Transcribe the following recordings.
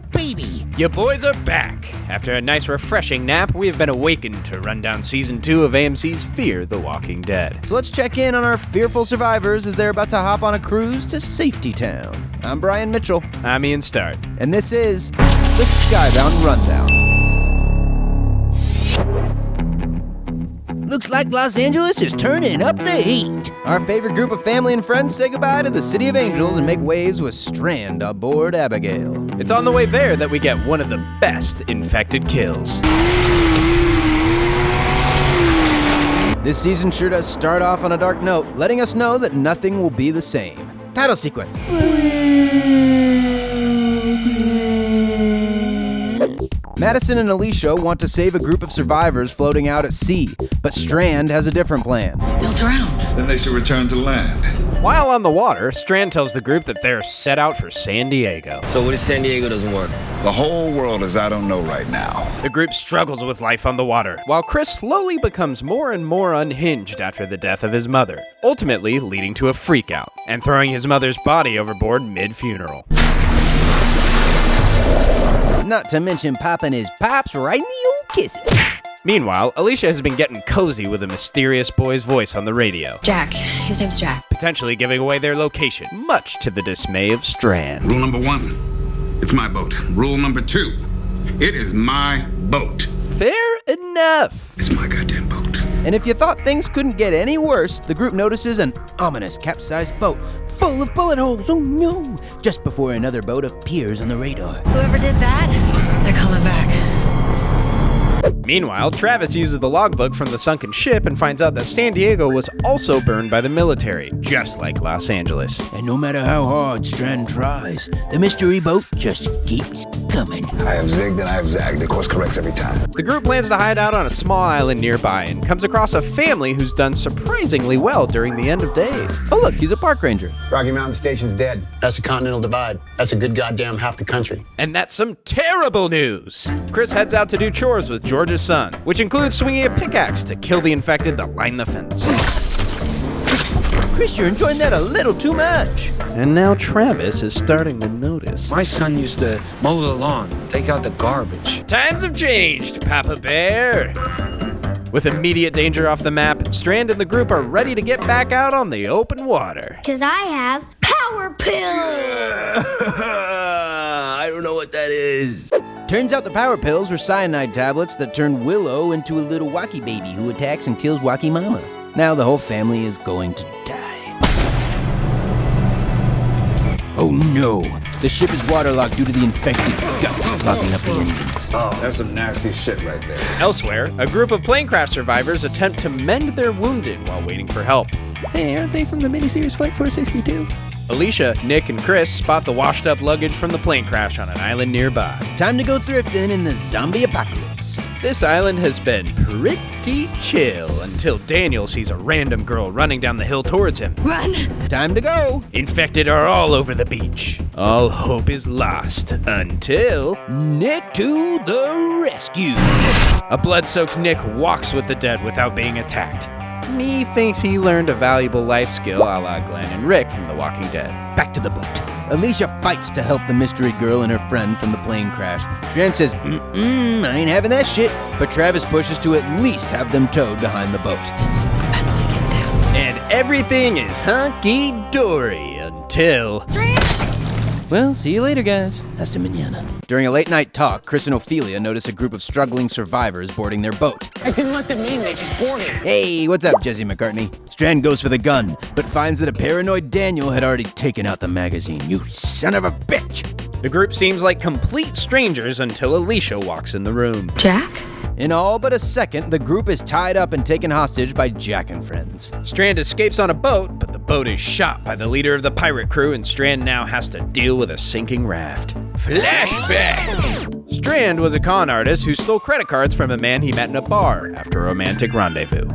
baby! You boys are back. After a nice refreshing nap, we have been awakened to run down Season 2 of AMC's Fear the Walking Dead. So let's check in on our fearful survivors as they're about to hop on a cruise to Safety Town. I'm Brian Mitchell. I'm Ian Start. And this is the Skybound Rundown. Looks like Los Angeles is turning up the heat. Our favorite group of family and friends say goodbye to the City of Angels and make waves with Strand aboard Abigail. It's on the way there that we get one of the best infected kills. This season sure does start off on a dark note, letting us know that nothing will be the same. Title sequence. Madison and Alicia want to save a group of survivors floating out at sea, but Strand has a different plan. They'll drown. Then they should return to land. While on the water, Strand tells the group that they're set out for San Diego. So what if San Diego doesn't work? The whole world is I don't know right now. The group struggles with life on the water, while Chris slowly becomes more and more unhinged after the death of his mother, ultimately leading to a freakout and throwing his mother's body overboard mid-funeral. Not to mention popping his pops right in the old kisses. Meanwhile, Alicia has been getting cozy with a mysterious boy's voice on the radio, Jack. His name's Jack. potentially giving away their location, much to the dismay of Strand. Rule number 1, it's my boat. Rule number 2, it is my boat. Fair enough. It's my goddamn boat. And if you thought things couldn't get any worse, the group notices an ominous capsized boat full of bullet holes. Oh no! Just before another boat appears on the radar. Whoever did that, they're coming back. Meanwhile, Travis uses the logbook from the sunken ship and finds out that San Diego was also burned by the military, just like Los Angeles. And no matter how hard Strand tries, the mystery boat just keeps coming. I have zigged and I have zagged. Of course, corrects every time. The group plans to hide out on a small island nearby and comes across a family who's done surprisingly well during the end of days. Oh look, he's a park ranger. Rocky Mountain Station's dead. That's the Continental Divide. That's a good goddamn half the country. And that's some terrible news! Chris heads out to do chores with George's son, which includes swinging a pickaxe to kill the infected that line the fence. Chris, you're enjoying that a little too much. And now Travis is starting to notice. My son used to mow the lawn, take out the garbage. Times have changed, Papa Bear! With immediate danger off the map, Strand and the group are ready to get back out on the open water. Because I have power pills! I don't know what that is. Turns out the power pills were cyanide tablets that turned Willow into a little Wacky baby who attacks and kills Wacky Mama. Now the whole family is going to die. Oh no! The ship is waterlogged due to the infected guts clogging up the engines. Oh, that's some nasty shit right there. Elsewhere, a group of plane crash survivors attempt to mend their wounded while waiting for help. Hey, aren't they from the miniseries Flight 462? Alicia, Nick, and Chris spot the washed-up luggage from the plane crash on an island nearby. Time to go thrifting in the zombie apocalypse. This island has been pretty chill until Daniel sees a random girl running down the hill towards him. Run! Time to go. Infected are all over the beach. All hope is lost until... Nick to the rescue. A blood-soaked Nick walks with the dead without being attacked. Me thinks he learned a valuable life skill a la Glenn and Rick from The Walking Dead. Back to the boat. Alicia fights to help the mystery girl and her friend from the plane crash. Strand says, I ain't having that shit. But Travis pushes to at least have them towed behind the boat. This is the best I can do. And everything is hunky-dory until... Well, see you later, guys. Hasta mañana. During a late-night talk, Chris and Ophelia notice a group of struggling survivors boarding their boat. I didn't let them in, they just boarded. Hey, what's up, Jesse McCartney? Strand goes for the gun, but finds that a paranoid Daniel had already taken out the magazine. You son of a bitch! The group seems like complete strangers until Alicia walks in the room. Jack? In all but a second, the group is tied up and taken hostage by Jack and friends. Strand escapes on a boat, but the boat is shot by the leader of the pirate crew, and Strand now has to deal with a sinking raft. Flashback! Strand was a con artist who stole credit cards from a man he met in a bar after a romantic rendezvous.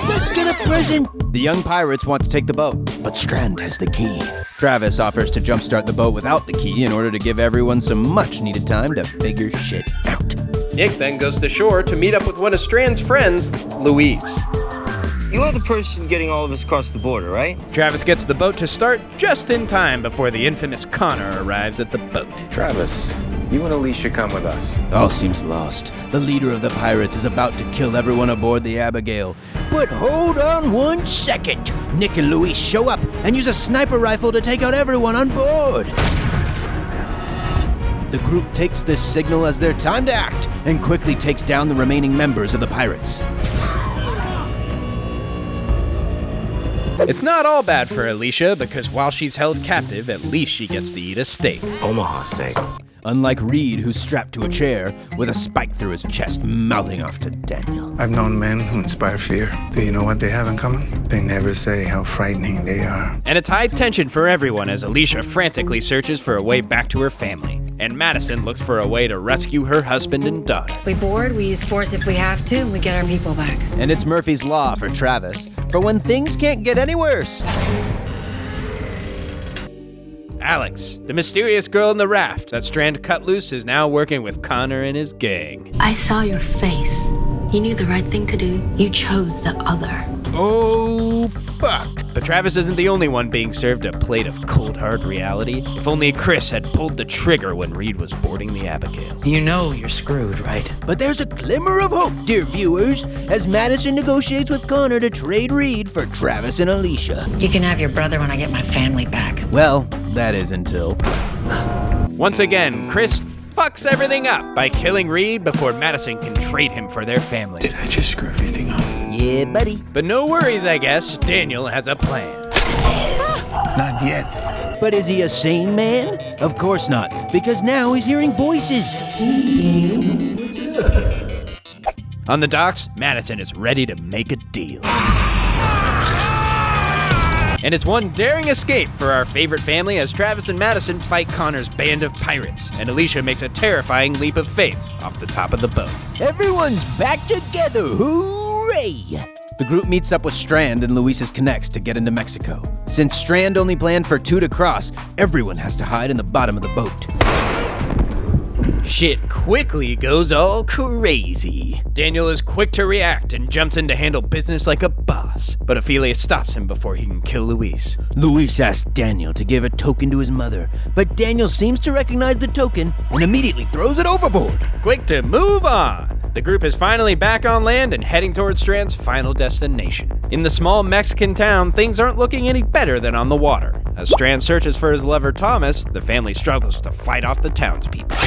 Let's get a present! The young pirates want to take the boat, but Strand has the key. Travis offers to jumpstart the boat without the key in order to give everyone some much-needed time to figure shit out. Nick then goes to shore to meet up with one of Strand's friends, Louise. You are the person getting all of us across the border, right? Travis gets the boat to start just in time before the infamous Connor arrives at the boat. Travis, you and Alicia come with us. All seems lost. The leader of the pirates is about to kill everyone aboard the Abigail. But hold on 1 second. Nick and Luis show up and use a sniper rifle to take out everyone on board. The group takes this signal as their time to act and quickly takes down the remaining members of the pirates. It's not all bad for Alicia because while she's held captive, at least she gets to eat a steak. Omaha steak. Unlike Reed, who's strapped to a chair with a spike through his chest, mouthing off to Daniel. I've known men who inspire fear. Do you know what they have in common? They never say how frightening they are. And it's high tension for everyone as Alicia frantically searches for a way back to her family. And Madison looks for a way to rescue her husband and daughter. We board, we use force if we have to, and we get our people back. And it's Murphy's Law for Travis, for when things can't get any worse. Alex, the mysterious girl in the raft that Strand cut loose, is now working with Connor and his gang. I saw your face. You knew the right thing to do. You chose the other. Oh, fuck. But Travis isn't the only one being served a plate of cold hard reality. If only Chris had pulled the trigger when Reed was boarding the Abigail. You know you're screwed, right? But there's a glimmer of hope, dear viewers, as Madison negotiates with Connor to trade Reed for Travis and Alicia. You can have your brother when I get my family back. Well, that is until... Once again, Chris fucks everything up by killing Reed before Madison can trade him for their family. Did I just screw everything up? Yeah, buddy. But no worries, I guess. Daniel has a plan. Not yet. But is he a sane man? Of course not, because now he's hearing voices. On the docks, Madison is ready to make a deal. And it's one daring escape for our favorite family as Travis and Madison fight Connor's band of pirates, and Alicia makes a terrifying leap of faith off the top of the boat. Everyone's back together, hooray! The group meets up with Strand and Luis's Connects to get into Mexico. Since Strand only planned for 2 to cross, everyone has to hide in the bottom of the boat. Shit quickly goes all crazy. Daniel is quick to react and jumps in to handle business like a boss, but Ophelia stops him before he can kill Luis. Luis asks Daniel to give a token to his mother, but Daniel seems to recognize the token and immediately throws it overboard. Quick to move on. The group is finally back on land and heading towards Strand's final destination. In the small Mexican town, things aren't looking any better than on the water. As Strand searches for his lover Thomas, the family struggles to fight off the townspeople.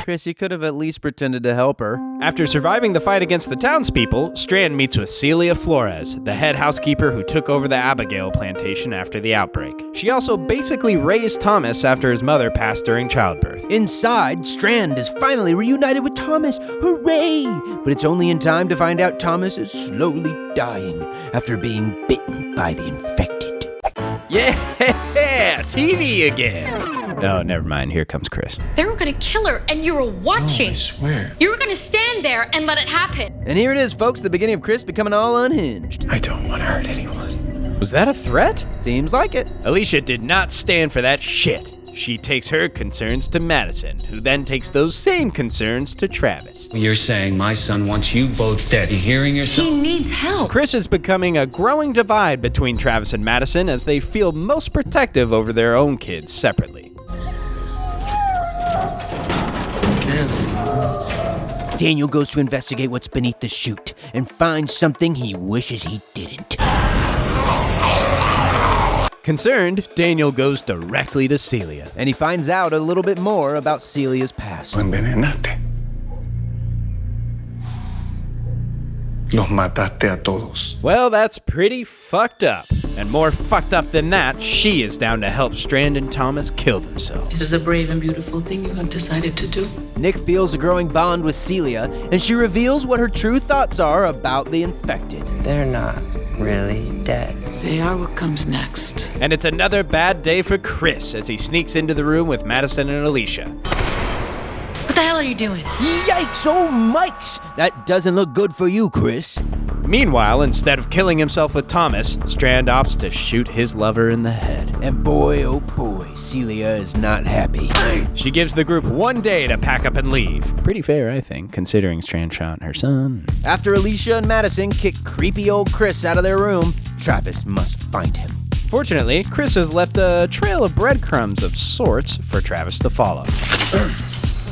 Chris, you could have at least pretended to help her. After surviving the fight against the townspeople, Strand meets with Celia Flores, the head housekeeper who took over the Abigail plantation after the outbreak. She also basically raised Thomas after his mother passed during childbirth. Inside, Strand is finally reunited with Thomas. Hooray! But it's only in time to find out Thomas is slowly dying after being bitten by the infected. Yeah, TV again. Oh, never mind. Here comes Chris. They were gonna kill her, and you were watching. No, I swear. You were gonna stand there and let it happen. And here it is, folks, the beginning of Chris becoming all unhinged. I don't want to hurt anyone. Was that a threat? Seems like it. Alicia did not stand for that shit. She takes her concerns to Madison, who then takes those same concerns to Travis. You're saying my son wants you both dead. You hearing yourself? He needs help. Chris is becoming a growing divide between Travis and Madison as they feel most protective over their own kids separately. Daniel goes to investigate what's beneath the chute and finds something he wishes he didn't. Concerned, Daniel goes directly to Celia. And he finds out a little bit more about Celia's past. Envenenaste. Los mataste a todos. Well, that's pretty fucked up. And more fucked up than that, she is down to help Strand and Thomas kill themselves. It is a brave and beautiful thing you have decided to do. Nick feels a growing bond with Celia, and she reveals what her true thoughts are about the infected. They're not really dead. They are what comes next. And it's another bad day for Chris as he sneaks into the room with Madison and Alicia. What the hell are you doing? Yikes, oh mikes! That doesn't look good for you, Chris. Meanwhile, instead of killing himself with Thomas, Strand opts to shoot his lover in the head. And boy, oh boy, Celia is not happy. She gives the group 1 day to pack up and leave. Pretty fair, I think, considering Strand shot her son. After Alicia and Madison kick creepy old Chris out of their room, Travis must find him. Fortunately, Chris has left a trail of breadcrumbs of sorts for Travis to follow.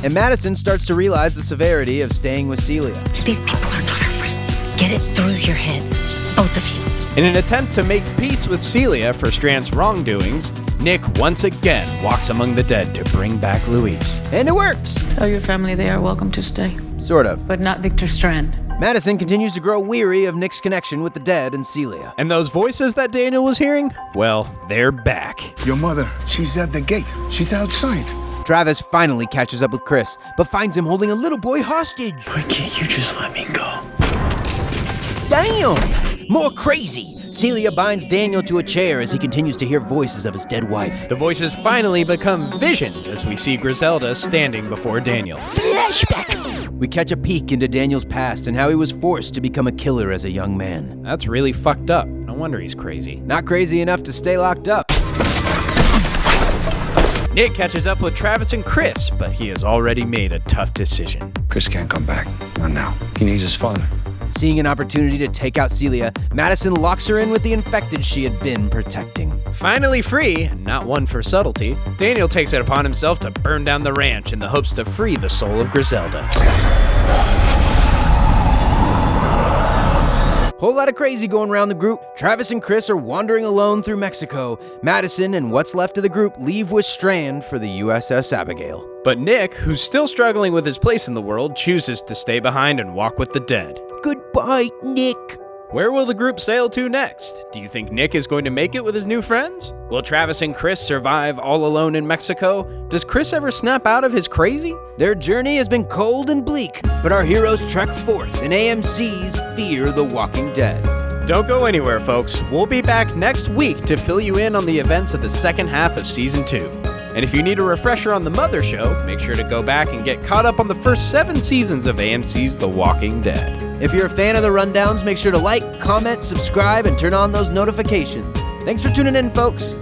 And Madison starts to realize the severity of staying with Celia. These people are not our friends. Get it through your heads, both of you. In an attempt to make peace with Celia for Strand's wrongdoings, Nick once again walks among the dead to bring back Luis. And it works! Tell your family they are welcome to stay. Sort of. But not Victor Strand. Madison continues to grow weary of Nick's connection with the dead and Celia. And those voices that Daniel was hearing? Well, they're back. Your mother, she's at the gate. She's outside. Travis finally catches up with Chris, but finds him holding a little boy hostage. Why can't you just let me go? Damn! More crazy! Celia binds Daniel to a chair as he continues to hear voices of his dead wife. The voices finally become visions as we see Griselda standing before Daniel. Flashback! We catch a peek into Daniel's past and how he was forced to become a killer as a young man. That's really fucked up. No wonder he's crazy. Not crazy enough to stay locked up. Nick catches up with Travis and Chris, but he has already made a tough decision. Chris can't come back. Not now. He needs his father. Seeing an opportunity to take out Celia, Madison locks her in with the infected she had been protecting. Finally free, and not one for subtlety, Daniel takes it upon himself to burn down the ranch in the hopes to free the soul of Griselda. Whole lot of crazy going around the group. Travis and Chris are wandering alone through Mexico. Madison and what's left of the group leave with Strand for the USS Abigail. But Nick, who's still struggling with his place in the world, chooses to stay behind and walk with the dead. Goodbye, Nick. Where will the group sail to next? Do you think Nick is going to make it with his new friends? Will Travis and Chris survive all alone in Mexico? Does Chris ever snap out of his crazy? Their journey has been cold and bleak, but our heroes trek forth in AMC's Fear the Walking Dead. Don't go anywhere, folks. We'll be back next week to fill you in on the events of the second half of Season 2. And if you need a refresher on the Mother Show, make sure to go back and get caught up on the first 7 seasons of AMC's The Walking Dead. If you're a fan of the Rundowns, make sure to like, comment, subscribe, and turn on those notifications. Thanks for tuning in, folks.